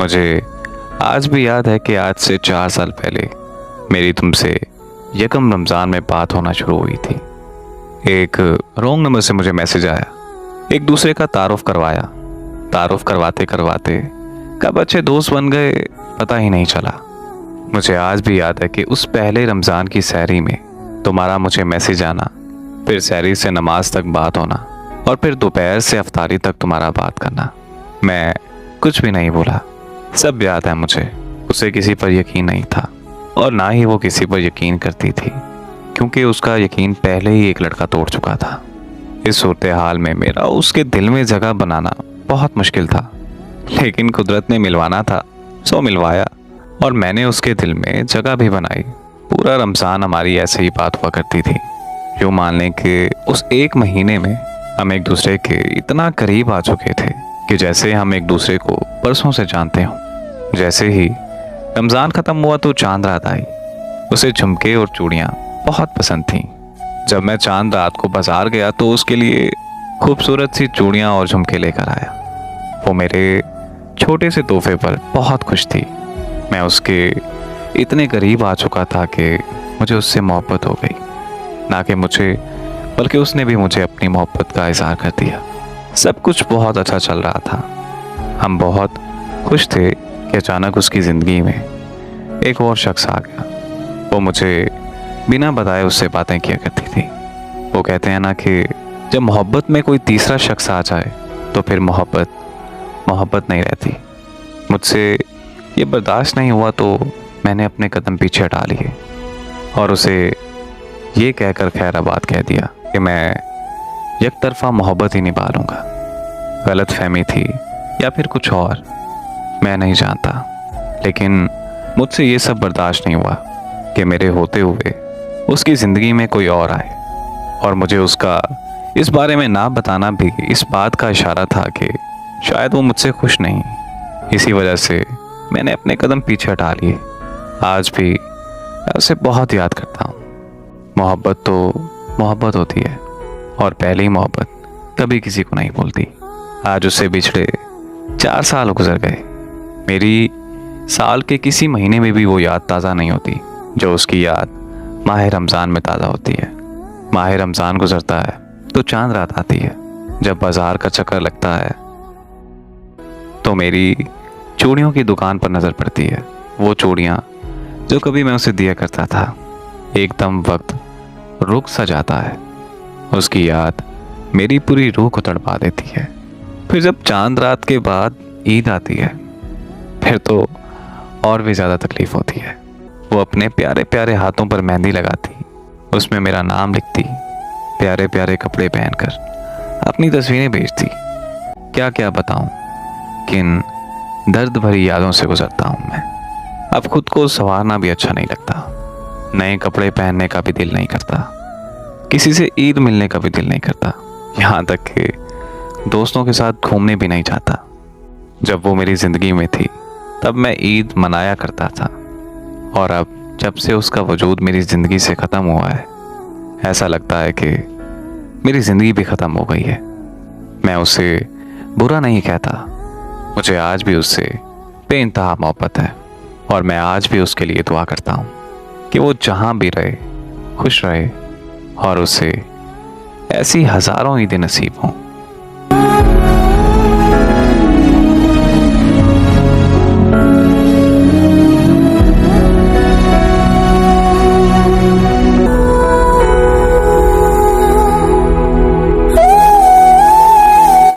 मुझे आज भी याद है कि आज से 4 साल पहले मेरी तुमसे यकम रमज़ान में बात होना शुरू हुई थी। एक रॉन्ग नंबर से मुझे मैसेज आया, एक दूसरे का तारुफ करवाया। तारुफ करवाते करवाते कब अच्छे दोस्त बन गए पता ही नहीं चला। मुझे आज भी याद है कि उस पहले रमज़ान की सहरी में तुम्हारा मुझे मैसेज आना, फिर सहरी से नमाज तक बात होना और फिर दोपहर से अफ्तारी तक तुम्हारा बात करना। मैं कुछ भी नहीं बोला, सब याद है मुझे। उसे किसी पर यकीन नहीं था और ना ही वो किसी पर यकीन करती थी, क्योंकि उसका यकीन पहले ही एक लड़का तोड़ चुका था। इस सूरत हाल में मेरा उसके दिल में जगह बनाना बहुत मुश्किल था, लेकिन कुदरत ने मिलवाना था सो मिलवाया और मैंने उसके दिल में जगह भी बनाई। पूरा रमज़ान हमारी ऐसे ही बात हुआ करती थी। यूँ मान लें कि उस एक महीने में हम एक दूसरे के इतना करीब आ चुके थे कि जैसे हम एक दूसरे को परसों से जानते हों। जैसे ही रमज़ान ख़त्म हुआ तो चांद रात आई। उसे झुमके और चूड़ियाँ बहुत पसंद थीं। जब मैं चांद रात को बाज़ार गया तो उसके लिए खूबसूरत सी चूड़ियाँ और झुमके लेकर आया। वो मेरे छोटे से तोहफे पर बहुत खुश थी। मैं उसके इतने करीब आ चुका था कि मुझे उससे मोहब्बत हो गई। ना कि मुझे, बल्कि उसने भी मुझे अपनी मोहब्बत का इज़हार कर दिया। सब कुछ बहुत अच्छा चल रहा था। हम बहुत खुश थे कि अचानक उसकी ज़िंदगी में एक और शख्स आ गया। वो मुझे बिना बताए उससे बातें किया करती थी। वो कहते हैं ना कि जब मोहब्बत में कोई तीसरा शख्स आ जाए तो फिर मोहब्बत नहीं रहती। मुझसे ये बर्दाश्त नहीं हुआ तो मैंने अपने कदम पीछे हटा लिए और उसे ये कहकर खैराबाद कह दिया कि मैं एक तरफा मोहब्बत ही निभा लूँगा। गलत फहमी थी या फिर कुछ और, मैं नहीं जानता, लेकिन मुझसे ये सब बर्दाश्त नहीं हुआ कि मेरे होते हुए उसकी ज़िंदगी में कोई और आए। और मुझे उसका इस बारे में ना बताना भी इस बात का इशारा था कि शायद वो मुझसे खुश नहीं। इसी वजह से मैंने अपने कदम पीछे हटा लिए। आज भी मैं उसे बहुत याद करता हूँ। मोहब्बत तो मोहब्बत होती है और पहली मोहब्बत कभी किसी को नहीं भूलती। आज उससे बिछड़े 4 साल गुजर गए। मेरी साल के किसी महीने में भी वो याद ताज़ा नहीं होती जो उसकी याद माह रमज़ान में ताज़ा होती है। माह रमज़ान गुजरता है तो चांद रात आती है। जब बाज़ार का चक्कर लगता है तो मेरी चूड़ियों की दुकान पर नज़र पड़ती है। वो चूड़ियाँ जो कभी मैं उसे दिया करता था, एकदम वक्त रुक सा जाता है। उसकी याद मेरी पूरी रूह को तड़पा देती है। फिर जब चांद रात के बाद ईद आती है फिर तो और भी ज़्यादा तकलीफ़ होती है। वो अपने प्यारे प्यारे हाथों पर मेहंदी लगाती, उसमें मेरा नाम लिखती, प्यारे प्यारे कपड़े पहनकर अपनी तस्वीरें भेजती। क्या क्या बताऊं किन दर्द भरी यादों से गुजरता हूं मैं। अब खुद को संवारना भी अच्छा नहीं लगता। नए कपड़े पहनने का भी दिल नहीं करता। किसी से ईद मिलने का भी दिल नहीं करता। यहाँ तक कि दोस्तों के साथ घूमने भी नहीं चाहता। जब वो मेरी ज़िंदगी में थी तब मैं ईद मनाया करता था, और अब जब से उसका वजूद मेरी ज़िंदगी से ख़त्म हुआ है ऐसा लगता है कि मेरी ज़िंदगी भी ख़त्म हो गई है। मैं उसे बुरा नहीं कहता, मुझे आज भी उससे बेइंतहा मोहब्बत है और मैं आज भी उसके लिए दुआ करता हूँ कि वो जहाँ भी रहे खुश रहे और उसे ऐसी हज़ारों ईदें नसीब हों।